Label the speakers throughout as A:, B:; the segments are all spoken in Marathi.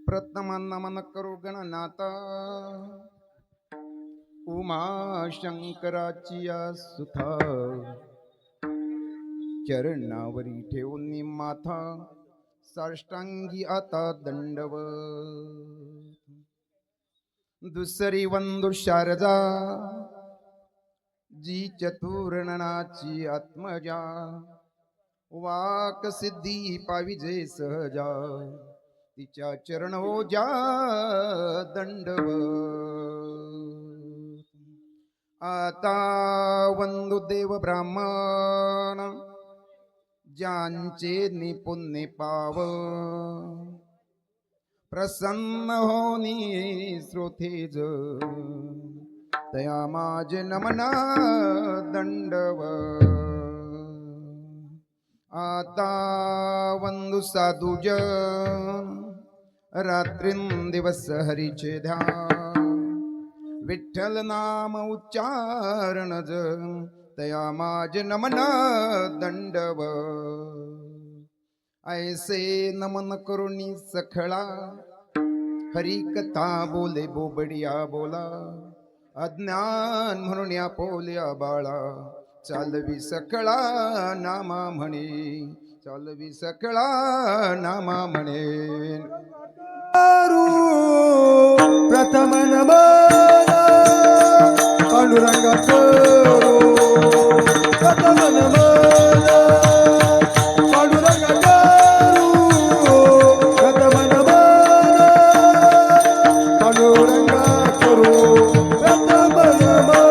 A: प्रथम नमन करू गणनाथा उमा शंकराची या सुथा चरणावरी ठेवून माथा साष्टांगी आता दंडव दुसरी वंदू शारदा जी चतुर्णनाची आत्मजा वाक सिद्धी पाविजे सहजा तिच्या चरण ओजा दंडव आता वंदू देव ब्राह्मण ज्यांचे निपुण्य पाव प्रसन्न होनी श्रोतेज तया माज नमना दंडव आता वंदू साधुज रात्रिंदिवस हरीचे ध्यान विठ्ठल नाम उच्चारण तया माज नमन दंडव ऐसे नमन करुणी सखळा हरी कथा बोले बोबडिया बोला अज्ञान म्हणून या पोल्या बाळा चालवी सकळा नामा म्हणे चालवी सकळा नामा म्हणे
B: प्रथम नमन पांडुरंगा करो प्रथम नमन पांडुरंगा करो प्रथम नमन पांडुरंगा करो प्रथम नमन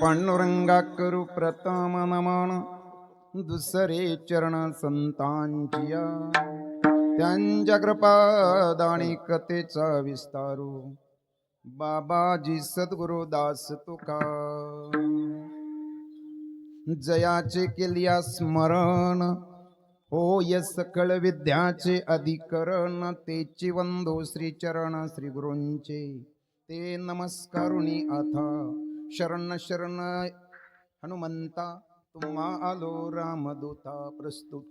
A: पांडुरंगा करू प्रथम नमन दुसरे चरण संतांचिया त्यांच्या कृपादानी कथेचा विस्तारू बाबाजी सद्गुरु दास तुका जयाचे केलिया स्मरण होय सकळ विद्याचे अधिकरण तेची वंदो श्री चरण श्री गुरूंचे ते नमस्कारुणी आता शरण शरण हनुमंता तुम्हा आलो रामदूता प्रस्तुत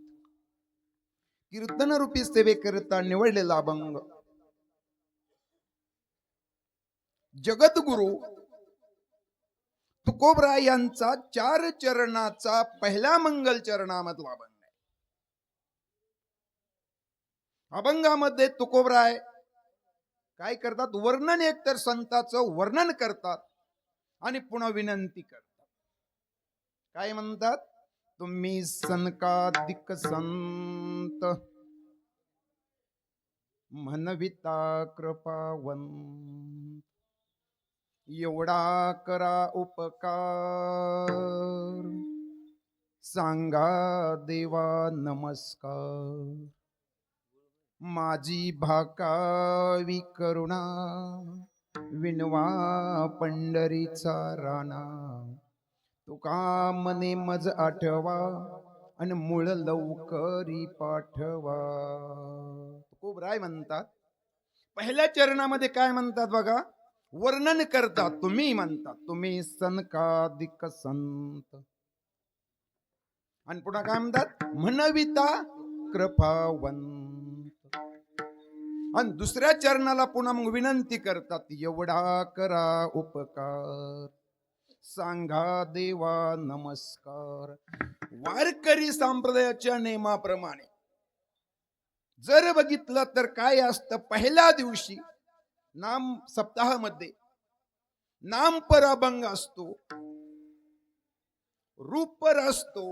A: कीर्तन रूपी सेवेकरिता निवडलेला अभंग जगद्गुरु तुकोबराय यांचा 4 चरणाचा पहिल्या मंगल चरणामधला अभंग आहे. अभंगामध्ये तुकोबराय काय करतात, वर्णन एकतर संताचं वर्णन करतात आणि पुन्हा विनंती करतात. काय म्हणतात, तुम्ही सनकादिक संत म्हणविता कृपावंत एवढा करा उपकार सांगा देवा नमस्कार माझी भाकावी करुणा विनवा पंढरीचा राणा तुका मने मज आठवा आणि मूळ लवकरी पाठवा. तुकोबराय म्हणतात पहिल्या चरणामध्ये काय म्हणतात बघा, वर्णन करतात. तुम्ही म्हणतात तुम्ही सनकादिक संत आणि पुन्हा काय म्हणतात, म्हणविता कृपावंत. आणि दुसऱ्या चरणाला पुन्हा मग विनंती करतात, एवढा करा उपकार सांगा देवा नमस्कार. वारकरी संप्रदायाच्या नियमाप्रमाणे जर बघितलं तर काय असतं, पहिल्या दिवशी नाम सप्ताहामध्ये नामपर अभंग असतो, रूपपर असतो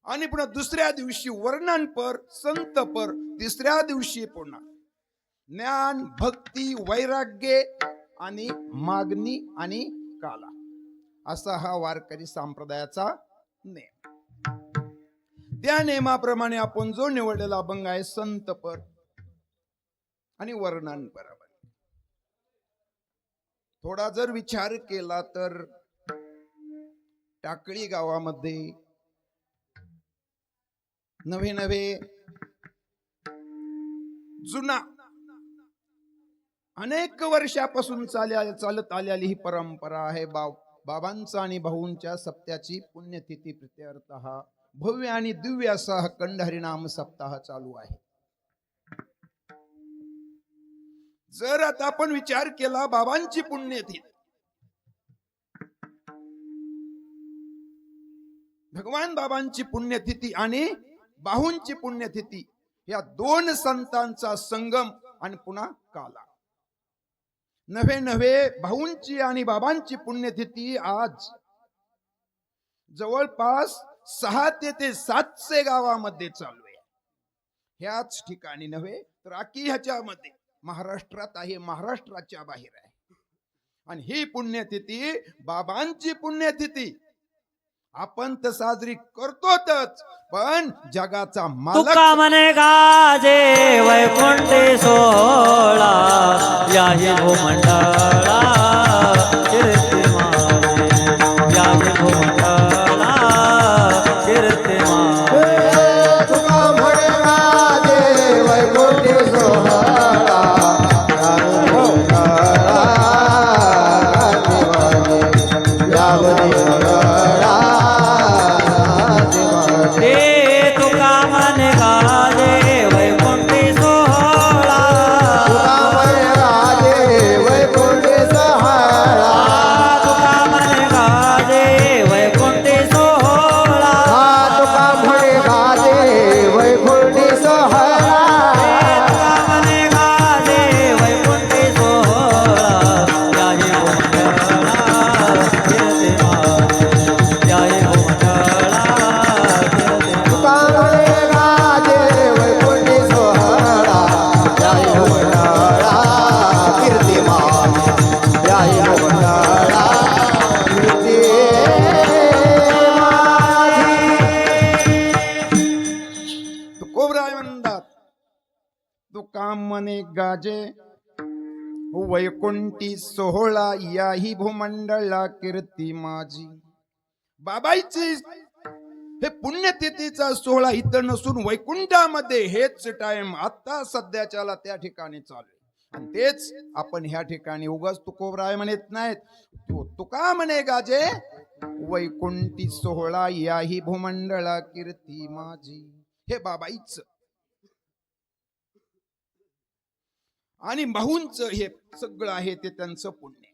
A: आणि पुन्हा दुसऱ्या दिवशी वर्णनपर संतपर, तिसऱ्या दिवशी पुन्हा ज्ञान भक्ती वैराग्य आणि मागणी आणि काला, असा हा वारकरी संप्रदायाचा नेम. त्या नियमाप्रमाणे आपण जो निवडलेला अभंग आहे संतपर आणि वर्णनपर अभंग. थोडा जर विचार केला तर टाकळी गावामध्ये नवे नवे जुना अनेक वर्षापासून चालत आलेली ही परंपरा आहे. बाबांचा आणि भाऊंच्या सप्त्याची पुण्यतिथी प्रित्यर्थ हा भव्य आणि दिव्य असा अखंड हरिनाम सप्ताह चालू आहे. जर आता आपण विचार केला बाबांची पुण्यतिथी, भगवान बाबांची पुण्यतिथी आणि बाहूंची पुण्यतिथी, या दोन संतांचा संगम आणि पुन्हा काला. नवे नवे भाऊंची आणि बाबांची पुण्यतिथी आज जवळपास 600 ते 700 गावामध्ये चालू आहे. ह्याच ठिकाणी नव्हे तर आकी ह्याच्यामध्ये महाराष्ट्रात आहे, महाराष्ट्राच्या बाहेर आहे. आणि ही पुण्यतिथी बाबांची पुण्यतिथी आपण तर साजरी करतोच, पण जगाचा मालक
C: तुका म्हणे गाजे वैकुंठी सोहळा याही भूमंडळा कीर्ती मारे, याही भूमंडळा कीर्ती मारे.
B: तुका म्हणे गाजे वैकुंठी सोहळा याही भूमंडळा यावरी मंगळा.
C: हे तुका म्हणे गाजे वैकुंठी सोहळा,
B: तुका म्हणे गाजे वैकुंठी सोहळा,
C: तुका म्हणे गाजे वैकुंठी सोहळा,
B: तुका म्हणे गाजे वैकुंठी सोहळा.
C: तुका म्हणे गाजे वैकुंठी सोहळा याही भूमंडळा कीर्ती मारे, याही भूमंडळा कीर्ती मारे.
B: तुका म्हणे गाजे वैकुंठी सोहळा याही भूमंडळा कीर्ती मारे, याही भूमंडळा कीर्ती माझी.
A: तुकोबराय म्हणतात, तुका म्हणे गाजे वैकुंठी सोहळा याही भूमंडळा कीर्ती माझी. बाबाईची हे पुण्यतिथीचा सोहळा इथं नसून वैकुंठामध्ये हेच टाइम आता सध्याच्याला त्या ठिकाणी चालू आहे. आणि तेच आपण ह्या ठिकाणी उगाच तुकोबराय म्हणत नाहीत, तुका म्हणे गाजे वैकुंठी सोहळा याही भूमंडळा कीर्ती माझी. हे बाबाईच आणि भाऊंच हे सगळं आहे ते त्यांचं पुण्य.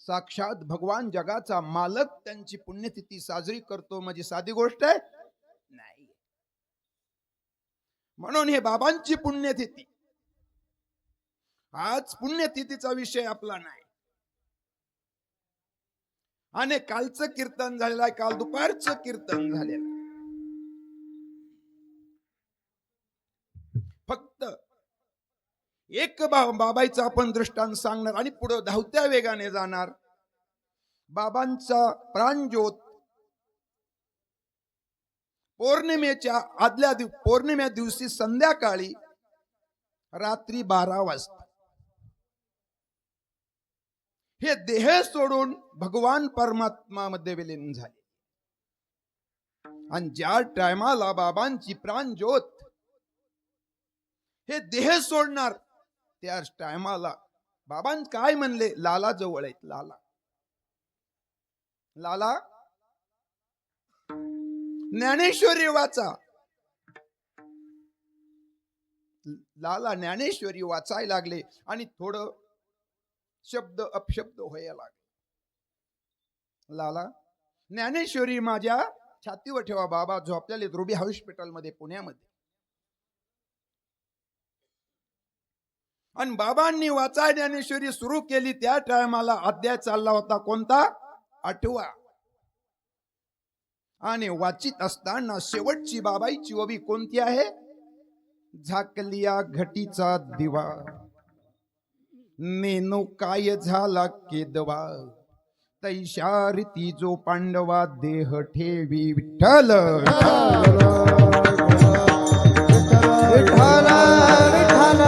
A: साक्षात भगवान जगाचा मालक त्यांची पुण्यतिथी साजरी करतो म्हणजे साधी गोष्ट आहे नाही. म्हणून हे बाबांची पुण्यतिथी. आज पुण्यतिथीचा विषय आपला नाही. आणि कालचं कीर्तन झालेलं आहे, काल दुपारचं कीर्तन झालेलं. फक्त एक बाबाईचा आपण दृष्टांत सांगणार आणि पुढे धावत्या वेगाने जाणार. बाबांचा प्राणज्योत पौर्णिमेच्या पौर्णिमे दिवशी संध्याकाळी रात्री 12 वाजता हे देह सोडून भगवान परमात्मा मध्ये विलीन झाले. आणि ज्या टायमाला बाबांची प्राणज्योत हे देह सोडणार त्या टायमाला बाबां काय म्हणले, लाला जवळ आहेत. लाला लाला ज्ञानेश्वरी वाचा. लाला ज्ञानेश्वरी वाचायला लागले आणि थोडं शब्द अपशब्द व्हायला लागले. लाला ज्ञानेश्वरी माझ्या छातीवर ठेवा. बाबा झोपलेले रुबी हॉस्पिटल मध्ये पुण्यामध्ये. आणि बाबांनी वाचाय ज्ञानेश्वरी सुरू केली त्या टायमाला अध्याय चालला होता कोणता, 8वा. आणि वाचित असताना शेवटची बाबाईची ओवी कोणती आहे, झाकलिया घटीचा दिवा नेनो काय झाला केदवा तैशा रीती जो पांडवा देह ठेवी विठ्ठल.
B: विठ्ठल विठ्ठल विठ्ठल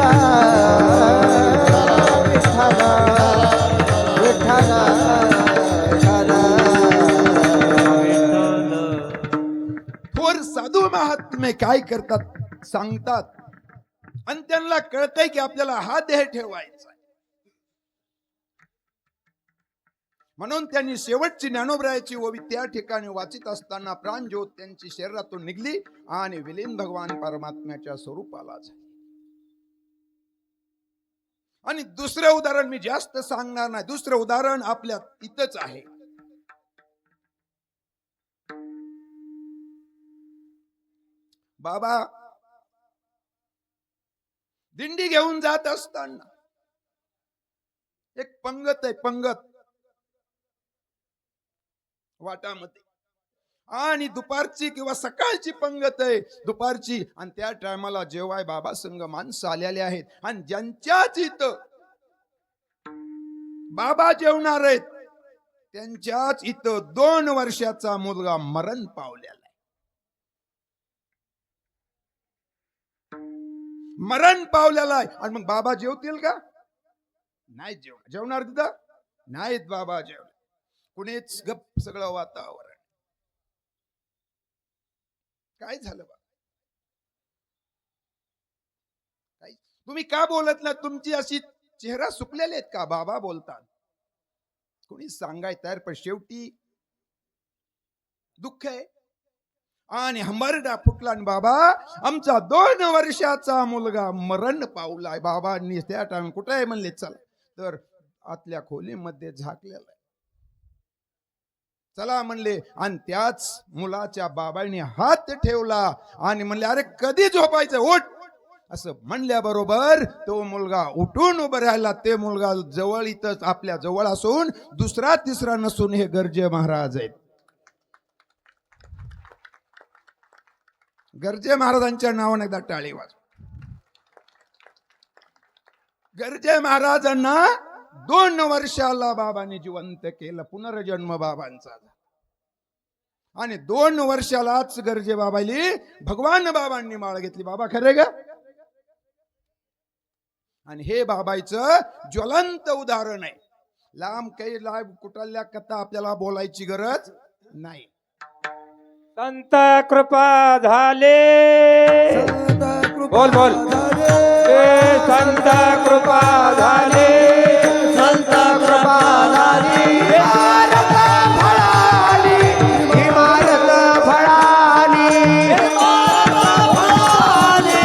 A: थोर साधू महात्मे काय करतात सांगतात आणि त्यांना कळतंय की आपल्याला हा देह ठेवायचा. म्हणून त्यांनी शेवटची ज्ञानोबरायाची ओवी त्या ठिकाणी वाचित असताना प्राणज्योत त्यांची शरीरातून निघली आणि विलीन भगवान परमात्म्याच्या स्वरूपाला झाली. आणि दुसरे उदाहरण मी जास्त सांगणार नाही. दुसरं उदाहरण आपल्या इथंच आहे. बाबा दिंडी घेऊन जात असताना एक पंगत आहे, पंगत वाटामध्ये. आणि दुपारची किंवा सकाळची पंगत आहे, दुपारची. आणि त्या टायमाला जेव्हा बाबा संग माणसं आलेले आहेत आणि ज्यांच्याच इथं बाबा जेवणार आहेत त्यांच्याच इथं 2 वर्षाचा मुलगा मरण पावलेला आहे. मरण पावलेला आहे. आणि मग बाबा जेवतील का, नाही जेवणार तिथं नाहीत बाबा जेवणार. कुणीच गप सगळं वातावरण. काय झालं बा, काय तुम्ही का बोलत ना, तुमची अशी चेहरा सुकलेले आहेत का. बाबा बोलतात, कोणी सांगाय तयार, पण शेवटी दुःख आहे. आणि हंबरडा फुटला आणि बाबा आमचा 2 वर्षाचा मुलगा मरण पावलाय. बाबांनी त्या टाइम कुठे आहे म्हणले, चला. तर आतल्या खोलीमध्ये झाकलेला आहे, चला म्हणले. आणि त्याच मुलाच्या बाबांनी हात ठेवला आणि म्हणले, अरे कधी झोपायचं, उठ. असं म्हणल्याबरोबर तो मुलगा उठून उभं राहिला. ते मुलगा जवळ इथं आपल्या जवळ असून दुसरा तिसरा नसून हे गर्जे महाराज आहेत. गर्जे महाराजांच्या नावाने एकदा टाळी वाज. गर्जे महाराजांना 2 वर्षाला बाबांनी जिवंत केलं. पुनर्जन्म बाबांचा. आणि 2 वर्षालाच गर्जे बाबाली भगवान बाबांनी माळ घेतली. बाबा खरे का. आणि हे बाबाईचं ज्वलंत उदाहरण आहे. लांब काही कुठल्या कथा आपल्याला बोलायची गरज नाही.
D: संत कृपा झाले बोल बोल संत कृपा झाले
C: संत कृपा झाली
B: इमारत फळाली इमारत फळाली
C: इमारत फळाली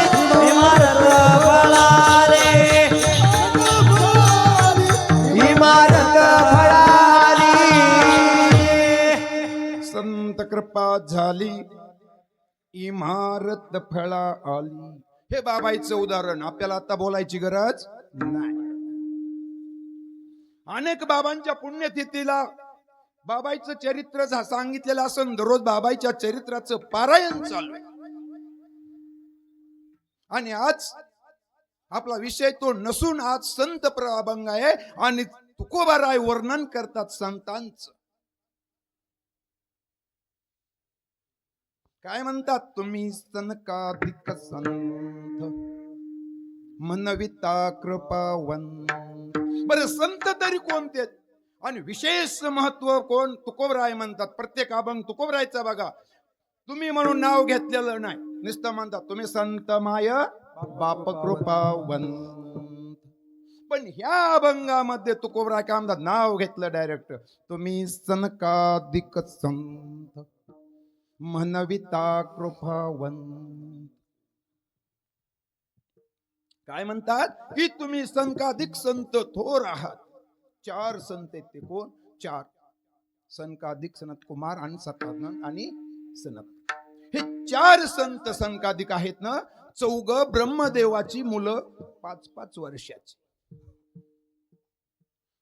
B: इमारत फळाली
A: संत कृपा झाली इमारत फळा आली. हे बाबाईचं उदाहरण आपल्याला आता बोलायची गरज नाही. अनेक बाबांच्या पुण्यतिथीला बाबाईचं चरित्र सांगितलेलं असून दररोज बाबाईच्या चरित्राचं पारायण चालू आहे. आणि आज आपला विषय तो नसून आज संत अभंग आहे आणि तुकोबाराय वर्णन करतात संतांचं. काय म्हणतात, तुम्ही सनकादिक संत मनविता कृपावंत. बरं संत तरी कोणते आणि विशेष महत्व कोण? तुकोबराय म्हणतात. प्रत्येक अभंग तुकोबरायचा बघा, तुम्ही म्हणून नाव घेतलेलं नाही, नुसतं म्हणतात तुम्ही संत माय बाप कृपावंत. पण ह्या अभंगामध्ये तुकोबराय काय म्हणतात, नाव घेतलं डायरेक्ट, तुम्ही सनकादिक संत मनविता कृपावंत. काय म्हणतात की तुम्ही संकाधिक संत थोर आहात. चार संत आहेत ते कोण? चार. संकाधिक, सनत कुमार आणि सतानंद आणि सनत. हे चार संत संकाधिक आहेत ना. चौघ ब्रह्मदेवाची मुलं 5-5 वर्षाची.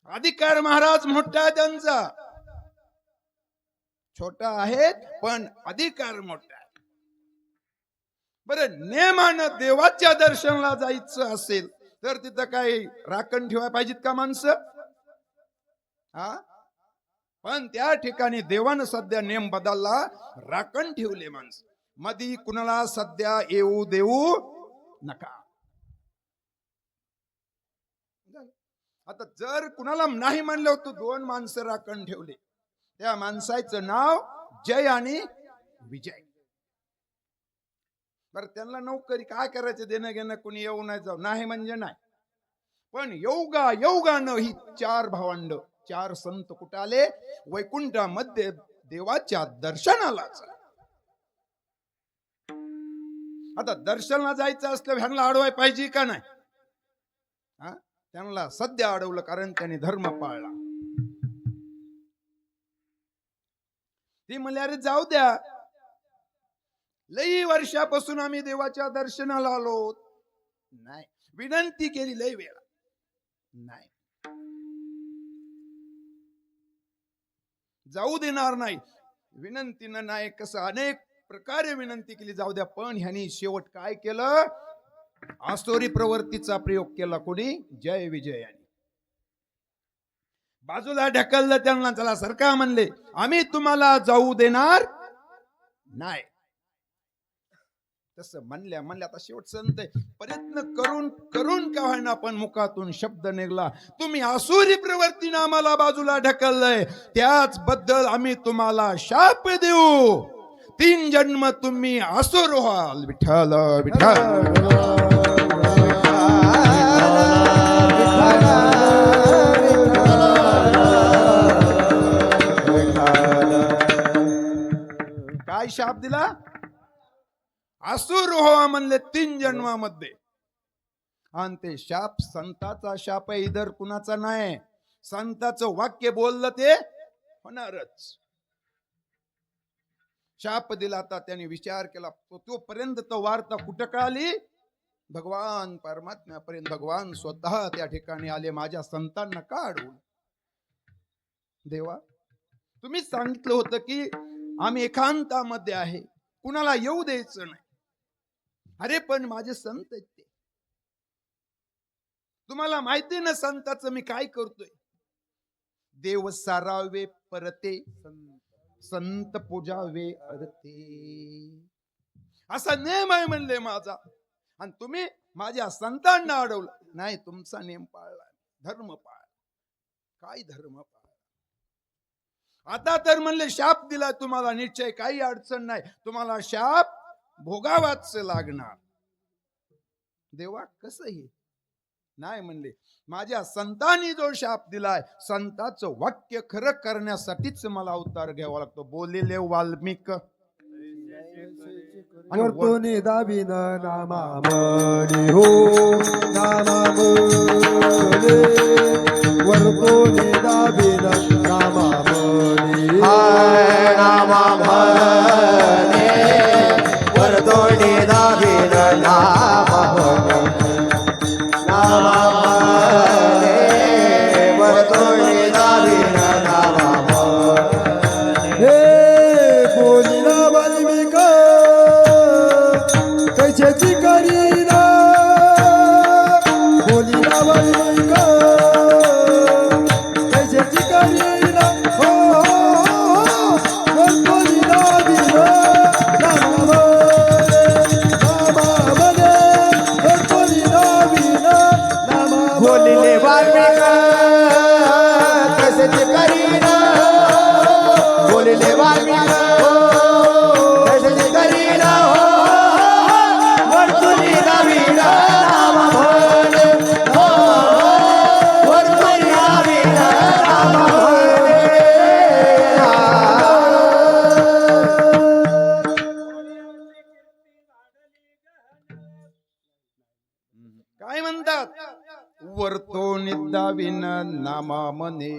A: अधिकार महाराज मोठा आहे त्यांचा, छोटा आहेत पण अधिकार मोठा आहे. बरं नेमानं देवाच्या दर्शनाला जायचं असेल तर तिथं काही राखण ठेवायला पाहिजेत का माणसं? हा, पण त्या ठिकाणी देवानं सध्या नेम बदलला, राखण ठेवले माणसं. मधी कुणाला सध्या येऊ देऊ नका. आता जर कुणाला नाही म्हणलं होतं, 2 माणसं राखण ठेवले, त्या माणसाचं नाव जय आणि विजय. बरं त्यांना नोकरी काय करायचं, देणं घेणं, कुणी येऊ नाही जाऊ, नाही म्हणजे नाही. पण योगानं ही 4 भावंड, 4 संत कुठे आले? वैकुंठामध्ये देवाच्या दर्शनाला. आता दर्शनाला जायचं असलं ह्यांना अडवाय पाहिजे का नाही? हा, त्यांना सध्या अडवलं कारण त्यांनी धर्म पाळला. ती म्हणले अरे जाऊ द्या, लई वर्षापासून आम्ही देवाच्या दर्शनाला आलो. नाही, विनंती केली लई वेळा, नाही जाऊ देणार नाही. विनंतीनं नाही, कसं अनेक प्रकारे विनंती केली, जाऊ द्या. पण ह्यांनी शेवट काय केलं? आसुरी प्रवृत्तीचा प्रयोग केला. कोणी? जय विजय यांनी. बाजूला ढकललं त्यांना, चला सरका म्हणले, आम्ही तुम्हाला जाऊ देणार नाही. तसं म्हणल्या आता शेवट संत प्रयत्न करून का होईना पण मुखातून शब्द निघला, तुम्ही आसुरी प्रवृत्तीने आम्हाला बाजूला ढकललंय, त्याच बद्दल आम्ही तुम्हाला शाप देऊ. 3 जन्म तुम्ही आसुर व्हाल. विठ्ठल विठ्ठल. काय शाप दिला? आसुर व्हावा म्हणले 3 जन्मामध्ये. आणि ते शाप संताचा शाप आहे, इतर कुणाचा नाही. संताचं वाक्य बोललं ते होणारच. शाप दिला. आता त्यांनी विचार केला, तोपर्यंत तो वार्ता कुठं कळाली? भगवान परमात्म्यापर्यंत. भगवान स्वतः त्या ठिकाणी आले, माझ्या संतांना का अडवू? देवा, तुम्ही सांगितलं होतं की आम्ही एकांतामध्ये आहे, कुणाला येऊ द्यायचं नाही. अरे पण माझे संत आहेत ते, तुम्हाला माहिती ना संताचं मी काय करतोय. देव सारावे परते, संत पूजावे अरते, असा नेम आहे म्हणले माझा. आणि तुम्ही माझ्या संतांना अडवलं नाही. तुमचा नेम पाळला, धर्म पाळला. काय धर्म पाळला? आता तर म्हणले शाप दिला तुम्हाला, निश्चय काही अडचण नाही, तुम्हाला शाप भोगावाच लागणार. देवा कसं हे? नाही म्हणले, माझ्या संतांनी जो शाप दिलाय, संतांचं वाक्य खरं करण्यासाठीच मला अवतार घ्यावा लागतो. बोलिले वाल्मिक आणि
B: वर्तोनी दाबिन नामामणी हो नामामणी वर्तोनी दाबिन नामामणी नामामणी वर्तोनी दाबिन नामामणी नामामणी वर्तोनी दाबिन नामामणी हे बोलिला वाल्मिक कैसेची करीना बोलिला वाल्मिक कैसेची करीना हो बोलिला दिना नामामने बोलिला दिना नामामने बोलिले वाल्मिक कैसेची करीना बोलिले वाल्मिक कैसेची करीना वर्तुनी दाबिना नामामने हो वर्तुनी दाबिना नामामने
A: काय म्हणतात? वर्तो निदाविन नामामने.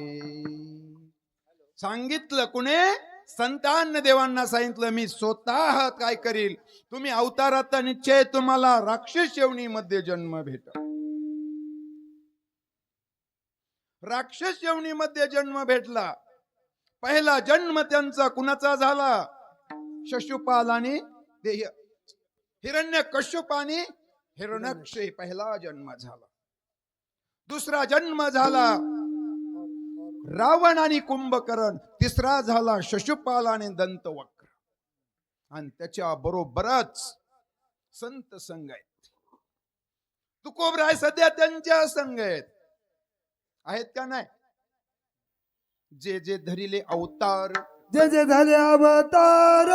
A: सांगितलं कुणे? संतान देवांना सांगितलं, मी स्वतः काय करील, तुम्ही अवताराचा निश्चय, तुम्हाला राक्षस योनीमध्ये जन्म भेट. राक्षस योनीमध्ये जन्म भेटला. पहिला जन्म त्यांचा कुणाचा झाला? शशुपालाने हिरण्य कश्यपाने हिरण्यक्षे पहिला जन्म झाला. दुसरा जन्म झाला रावण आणि कुंभकर्ण. तिसरा झाला शशुपाल आणि दंतवक्र. आणि त्याच्या बरोबरच संत संघ आहेत. तुकोबराय सध्या त्यांच्या संघ आहेत का नाही? जे जे धरिले अवतार,
B: जे जे झाले अवतार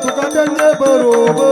B: तुका त्यांचे बरोबर